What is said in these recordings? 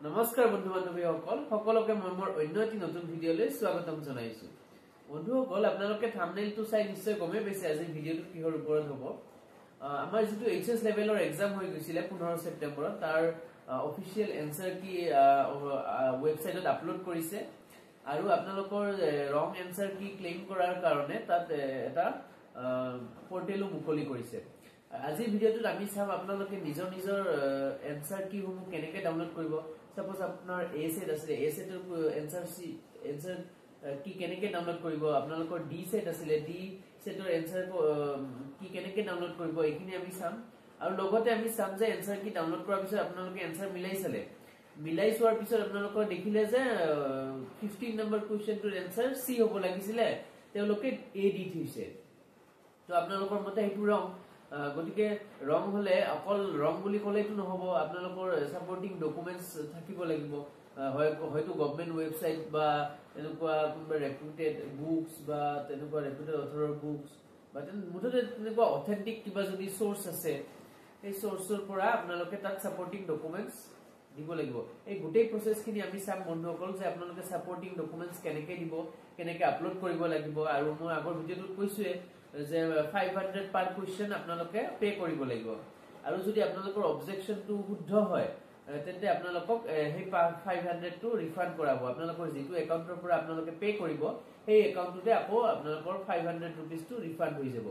নমস্কাৰ বন্ধু বান্ধৱীসকল সকলোকে মই মোৰ অন্য এটি নতুন ভিডিঅলৈ স্বাগতম জনাইছো। বন্ধুসকল আপোনালোকে থাম্বনেইলটো চাই নিশ্চয় গমে পাইছে আজি ভিডিঅটো কিহৰ ওপৰত হ'ব। আমাৰ যেটো এইচএস লেভেলৰ এক্সাম হৈ গৈছিলে 15 সেপ্টেম্বৰত তাৰ অফিচিয়েল এনসাৰ কি ওয়েবসাইটত আপলোড কৰিছে আৰু আপোনালোকৰ ৰং এনসাৰ কি ক্লেইম কৰাৰ কাৰণে তাত এটা পোৰ্টেলো মুকলি কৰিছে। আজি ভিডিঅটোত আমি চাম আপোনালোকে নিজৰ এনসাৰ কি সমূহ কেনেকৈ ডাউনলোড কৰিব। Suppose আপনাৰ A set আছে A set answer কি কেনেকে ডাউনলোড কৰিব আপোনালোকৰ D set আছে D setor answer কি কেনেকে ডাউনলোড কৰিব এইখিনি আমি চাম আৰু লগতে আমি চাম যে answer কি ডাউনলোড কৰাৰ পিছত আপোনালোকে answer মিলাই চোৱাৰ পিছত আপোনালোকৰ দেখিলে যে 15 নম্বৰ কোৱেশ্চনটোৰ answer C হ'ব লাগিছিলে তেওঁলোকে A দি থৈছে। তো আপোনালোকৰ মতে হেতু ৰং গটিকে ৰং হলে অকল ৰং বুলি কলে এটো নহব আপোনালোকৰ সাপোৰ্টিং ডকুমেন্টস থাকিব লাগিব হয়তো গভৰ্নমেন্ট ওয়েবসাইট বা এনেকুৱা কোনবা ৰেপুটেড বুকস বা তেনেকুৱা ৰেপুটেড অথৰৰ বুকস বা মুঠতে তেনেকুৱা অথেন্টিক কিবা যদি সোৰ্স আছে এই সোৰ্সৰ পৰা আপোনালোকে তাত সাপোৰ্টিং ডকুমেন্টস দিব লাগিব। এই গোটেই প্ৰসেসখিনি আমি চাম বন্ধুসকল যে আপোনালোকে সাপোৰ্টিং ডকুমেন্টস কেনেকৈ দিব কেনেকৈ আপলোড কৰিব লাগিব আৰু মই আগৰ ভিডিঅটোত কৈছোৱে যে 500 পাৰ কোৱেশ্চন আপোনালোকে পে কৰিব লাগিব আৰু যদি আপোনালোকৰ অবজেকশনটো শুদ্ধ হয় তেন্তে আপোনালোকক সেই 500 টো ৰিফান্ড কৰাব। আপোনালোকৰ যেটো একাউন্টৰ পৰা আপোনালোকে পে কৰিব সেই একাউন্টটোতে আকৌ আপোনালোকৰ 500 रुपीस টো ৰিফান্ড হৈ যাব।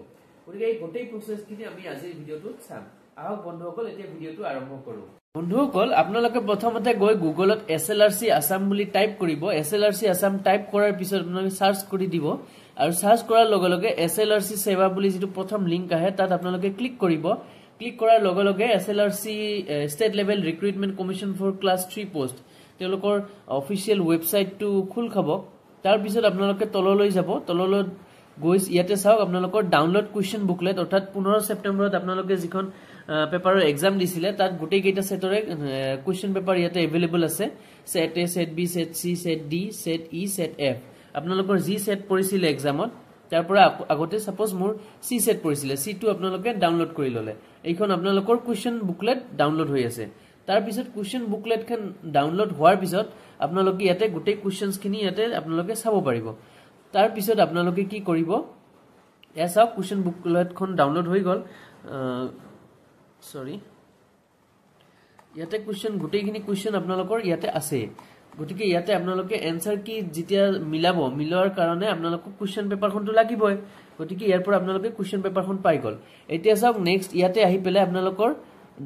গতিকে এই গোটেই প্ৰসেসখিনি আমি আজিৰ ভিডিঅটোত চাম। আহক বন্ধুসকল এতিয়া ভিডিঅটো আৰম্ভ কৰো। বন্ধুসকল আপোনালোকে প্ৰথমতে গৈ গুগলত SLRC আসাম বুলি টাইপ কৰিব। SLRC আসাম টাইপ কৰাৰ পিছত আপোনালোকে সাৰ্চ কৰি দিব আৰু সাৰ্চ কৰাৰ লগে লগে SLRC সেৱা বুলি যেটো প্ৰথম লিংক আহে তাত আপোনালোকে ক্লিক কৰিব। ক্লিক কৰাৰ লগে লগে SLRC state level recruitment commission for class 3 post তেওঁলোকৰ অফিচিয়েল ওয়েবসাইটটো খুল খাব। তাৰ পিছত আপোনালোকে তললৈ যাব। তললৈ গৈ ইয়াতে চাওক আপোনালোকৰ ডাউনলোড কোৱেশ্চন বুকলেট অৰ্থাৎ 15 সেপ্টেম্বৰত আপোনালোকে যিখন পেপাৰৰ এক্সাম দিছিলে তাত গোটেই কেইটা সেটৰে কোৱেশ্চন পেপাৰ ইয়াতে अवेलेबल আছে। Set A set B set C set D set E set F আপোনালোকৰ যি সেট পৰিছিল এক্সামত তাৰ পৰা আগতে সাপোজ মোৰ C সেট পৰিছিল C টো আপোনালোকে ডাউনলোড কৰি ললে। এইখন আপোনালোকৰ কোৱেশ্চন বুকলেট ডাউনলোড হৈ আছে। তাৰ পিছত কোৱেশ্চন বুকলেট খন ডাউনলোড হোৱাৰ পিছত আপোনালোকে ইয়াতে গোটেই কোৱেশ্চনছ খিনি ইয়াতে আপোনালোকে চাব পাৰিব। তাৰ পিছত আপোনালোকে কি কৰিব এসা কোৱেশ্চন বুকলেট খন ডাউনলোড হৈ গল ইয়াতে কোৱেশ্চন গোটেইখিনি কোৱেশ্চন আপোনালোকৰ ইয়াতে আছে। গতিকে ইয়াতে আপোনালোকে এনসাৰ কি যেতিয়া মিলোৱাৰ কাৰণে আপোনালোকক কোৱেশ্চন পেপাৰখনটো লাগিবই। গতিকে ইয়াৰ পৰা আপোনালোকে কোৱেশ্চন পেপাৰখন পাই গল। এতিয়া চাওক নেক্সট ইয়াতে আহি পেলাই আপোনালোকৰ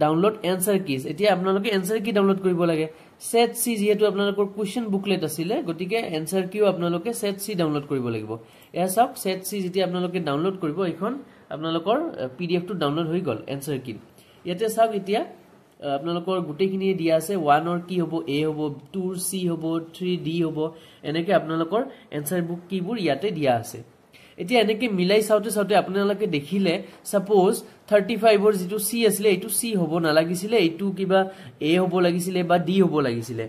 ডাউনলোড এনসাৰ কিজ। এতিয়া আপোনালোকে এনসাৰ কি ডাউনলোড কৰিব লাগে সেট সি যেহেতু আপোনালোকৰ কোৱেশ্চন বুকলেট আছিল গতিকে এনসাৰ কিও আপোনালোকে সেট সি ডাউনলোড কৰিব লাগিব। এয়া চাওক সেট সি যেতিয়া আপোনালোকে ডাউনলোড কৰিব এইখন আপোনালোকৰ PDF টো ডাউনলোড হৈ গল এনসাৰ কি। ইয়াতে চাওক এতিয়া আপোনালোকৰ গোটেইখিনি দিয়া আছে 1 অৰ কি হ'ব A হ'ব 2 C হ'ব 3 D হ'ব এনেকৈ আপোনালোকৰ এনসাৰ বুক কিবোৰ ইয়াতে দিয়া আছে। এতিয়া এনেকৈ মিলাই চাওতে আপোনালোকে দেখিলে সাপোজ 35 অৰ যেটো C আছিল এইটো C হ'ব নালাগিছিল এইটো কিবা A হ'ব লাগিছিল বা D হ'ব লাগিছিল।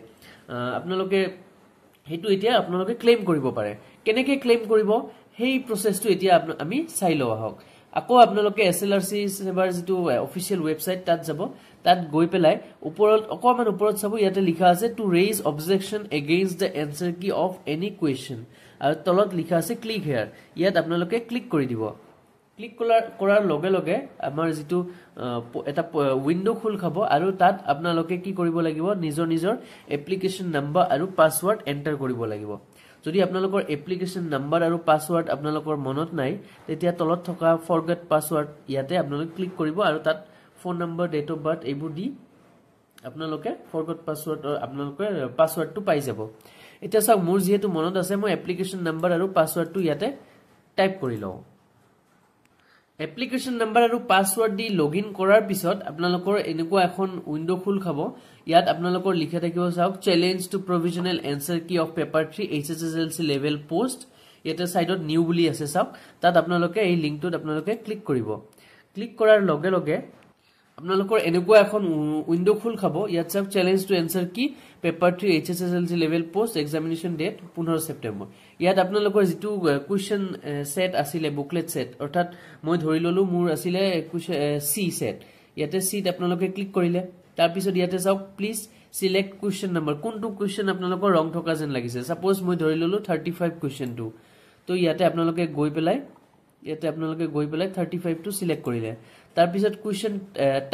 আপোনালোকে হেতু এতিয়া আপোনালোকে ক্লেইম কৰিব পাৰে। কেনেকৈ ক্লেইম কৰিব সেই প্ৰসেসটো এতিয়া আমি চাই লও আহক। আকৌ আপোনালোকে SLRC সেৱাৰ যেটো অফিচিয়েল ওয়েবসাইট তাত যাব। তাত গৈ পেলাই অকমান ওপৰত চাব ইয়াতে লিখা আছে to raise objection against the answer key of any question আৰু তলত লিখা আছে ক্লিক হিয়াৰ। ইয়াত আপোনালোকে ক্লিক কৰি দিব। ক্লিক কৰাৰ লগে লগে আমাৰ যেটো এটা উইন্ডো খুল খাব আৰু তাত আপোনালোকে কি কৰিব লাগিব নিজৰ এপ্লিকেশন নাম্বাৰ আৰু পাসওয়াৰ্ড এন্টাৰ কৰিব লাগিব। যদি আপোনালোকৰ এপ্লিকেশন নাম্বাৰ আৰু পাসওয়াৰ্ড আপোনালোকৰ মনত নাই তেতিয়া তলত থকা ফৰগেট পাসওয়াৰ্ড ইয়াতে আপোনালোকে ক্লিক কৰিব আৰু তাত phone number date of birth এইবোৰ দি আপোনালোকে ফৰগেট পাসওয়াৰ্ড আপোনালোকে পাসওয়াৰ্ডটো পাই যাব। এতিয়া চাওক মোৰ যেহেতু মনত আছে মই এপ্লিকেশন নাম্বাৰ আৰু পাসওয়াৰ্ডটো ইয়াতে টাইপ কৰি লও। এপ্লিকেশন নাম্বাৰ আৰু পাসওয়াৰ্ড দি লগইন কৰাৰ পিছত আপোনালোকৰ এনেকুৱা এখন উইন্ডো খুল খাব। ইয়াত আপোনালোকৰ লিখা থাকিব চাওক challenge two প্ৰভিজনাল answer key of paper 3 HSSLC level post. ইয়াতে সাইডত নিউ বুলি আছে চাওক তাত আপোনালোকে এই লিংকটোত আপোনালোকে ক্লিক কৰিব। ক্লিক কৰাৰ লগে লগে আপোনালোকৰ এনেকুৱা এখন উইন্ডো খুল খাব। ইয়াত চাওক challenge to answer key paper 3 HSSLC level post examination date 15 September. ইয়াত আপোনালোকৰ যেটো কোৱেশ্চন সেট আছিল বুকলেট সেট অৰ্থাৎ মই ধৰি ললো মোৰ আছিল C সেট ইয়াতে সিট আপোনালোকে ক্লিক কৰিলে। তাৰ পিছত ইয়াতে চাওক প্লিজ সিলেক্ট কোয়েশ্চন নাম্বাৰ কোনটো কোয়েশ্চন আপোনালোকৰ ৰং থকা যেন লাগিছে সাপোজ মই ধৰি ললো 35 কোয়েশ্চনটো তো ইয়াতে আপোনালোকে গৈ পেলাই 35 টো সিলেক্ট কৰিলে তাৰ পিছত কোয়েশ্চন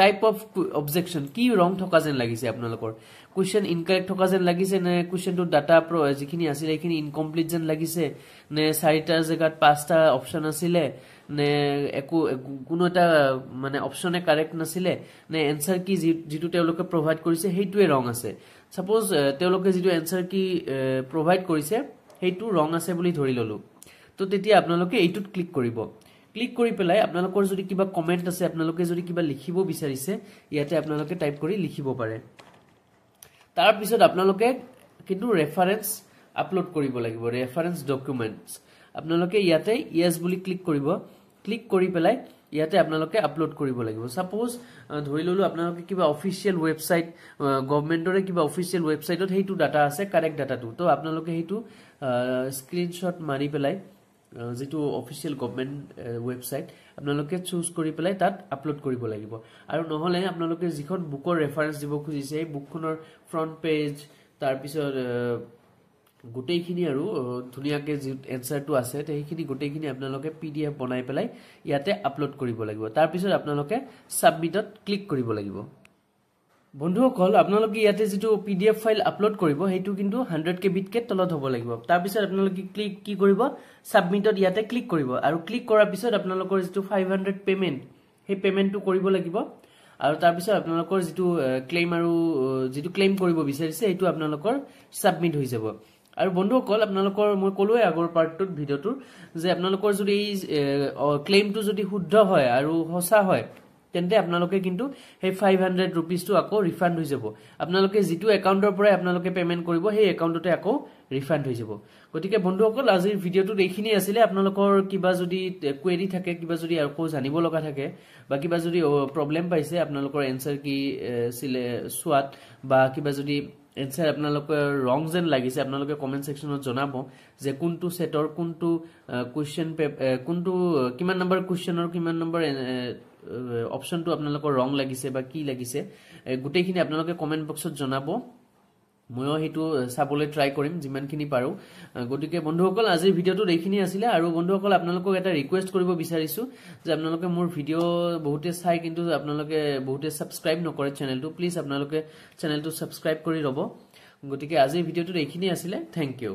টাইপ অফ অবজেকশন কি ৰং থকা যেন লাগিছে আপোনালোকৰ কোয়েশ্চন ইনকাৰেক্ট থকা যেন লাগিছে নে কোয়েশ্চনটো ডাটা যিখিনি আছিল এইখিনি ইনকমপ্লিট যেন লাগিছে নে চাৰিটা জায়গাত পাঁচটা অপচন আছিল নে কোনো এটা মানে অপচনে কাৰেক্ট নাছিলে নে এনসাৰ কি যেটো তেওঁলোকে প্ৰভাইড কৰিছে হেইটোৱে ৰং আছে সাপোজ তেওঁলোকে যেটো এনসাৰ কি প্ৰভাইড কৰিছে হেইটো ৰং আছে বুলি ধৰি ললো তো তেতিয়া আপোনালোকে এইটোত ক্লিক কৰিব ক্লিক কৰি পেলাই আপোনালোকৰ যদি কিবা কমেন্ট আছে আপোনালোকে যদি কিবা লিখিব বিচাৰিছে ইয়াতে আপোনালোকে টাইপ কৰি লিখিব পাৰে তাৰ পিছত আপোনালোকে কিন্তু ৰেফাৰেন্স আপলোড কৰিব লাগিব ৰেফাৰেন্স ডকুমেন্টস আপোনালোকে ইয়াতে ইয়েস বুলি ক্লিক কৰিব ক্লিক কৰি পেলাই ইয়াতে আপোনালোকে আপলোড কৰিব লাগিব সাপোজ ধৰি ললো আপোনালোকে কিবা অফিচিয়েল ওয়েবসাইট গভৰ্ণমেন্টৰে কিবা অফিচিয়েল ওয়েবসাইটত হেইটো ডাটা আছে কাৰেক্ট ডাটাটো তো আপোনালোকে হেইটো স্ক্ৰিনশ্বট মাৰি পেলাই যেটো অফিচিয়েল গভৰ্ণমেন্ট ওয়েবসাইট আপোনালোকে চুজ কৰি পেলাই তাত আপলোড কৰিব লাগিব আৰু নহলে আপোনালোকে যিখন বুকৰ ৰেফাৰেন্স দিব খুজিছে এই বুকখনৰ ফ্ৰন্ট পেজ তাৰ পিছত গোটেইখিনি আৰু ধুনিয়াকে যে এনসাৰটো আছে সেইখিনি গোটেইখিনি আপোনালোকে পিডিএফ বনাই পেলাই ইয়াতে আপলোড কৰিব লাগিব তাৰ পিছত আপোনালোকে সাবমিটত ক্লিক কৰিব লাগিব বন্ধুসকল আপোনালোকে ইয়াতে যেটো পিডিএফ ফাইল আপলোড কৰিব হেইটো কিন্তু 100 KB কে তলত হ'ব লাগিব তাৰ পিছত আপোনালোকে ক্লিক কি কৰিব সাবমিটত ইয়াতে ক্লিক কৰিব আৰু ক্লিক কৰাৰ পিছত আপোনালোকৰ যেটো 500 পেমেন্ট হে পেমেন্টটো কৰিব লাগিব আৰু তাৰ পিছত আপোনালোকৰ যেটো ক্লেম আৰু যেটো ক্লেম কৰিব বিচাৰিছে হেইটো আপোনালোকৰ সাবমিট হৈ যাব আৰু বন্ধুসকল আপোনালোকৰ মই কলোৱে আগৰ পাৰ্টটোত ভিডিওটোৰ যে আপোনালোকৰ যদি এই ক্লেমটো যদি শুদ্ধ হয় আৰু সঁচা হয় তেন্তে আপোনালোকে কিন্তু হে 500 रुपीस টো আকৌ ৰিফান্ড হৈ যাব আপোনালোকে যেটো একাউন্টৰ পৰা আপোনালোকে পেমেন্ট কৰিব হে একাউন্টতে আকৌ ৰিফান্ড হৈ যাব গতিকে বন্ধুসকল আজিৰ ভিডিওটো দেখিনি আছিল আপোনালোকৰ কিবা যদি কোৱেৰি থাকে কিবা যদি আকৌ জানিব লগা থাকে বা কিবা যদি প্ৰবলেম পাইছে আপোনালোকৰ এনসাৰ কি সিলে সোৱাত বা কিবা যদি এনসাৰ আপোনালোকৰ ৰং যেন লাগিছে আপোনালোকে কমেন্ট সেকশনত জনাব যে কোনটো সেটৰ কোনটো কোৱেশ্চন কোনটো কিমান নম্বৰ কোৱেশ্চনৰ কিমান নম্বৰ অপশনটো আপোনালোকৰ ৰং লাগিছে বা কি লাগিছে গুটেইখিনি আপোনালোকে কমেন্ট বক্সত জনাব ময়ো হেতু সাবলে ট্রাই কৰিম যিমানখিনি পাৰো গতিকে বন্ধুসকল আজিৰ ভিডিওটো দেখিনি আছিল আৰু বন্ধুসকল আপোনালোকক এটা ৰিকুৱেষ্ট কৰিব বিচাৰিছো যে আপোনালোকে মোৰ ভিডিও বহুতে চাই কিন্তু আপোনালোকে বহুতে সাবস্ক্ৰাইব নকৰে চেনেলটো প্লিজ আপোনালোকে চেনেলটো সাবস্ক্ৰাইব কৰি ৰব গতিকে আজিৰ ভিডিওটো দেখিনি আছিল থ্যাংক ইউ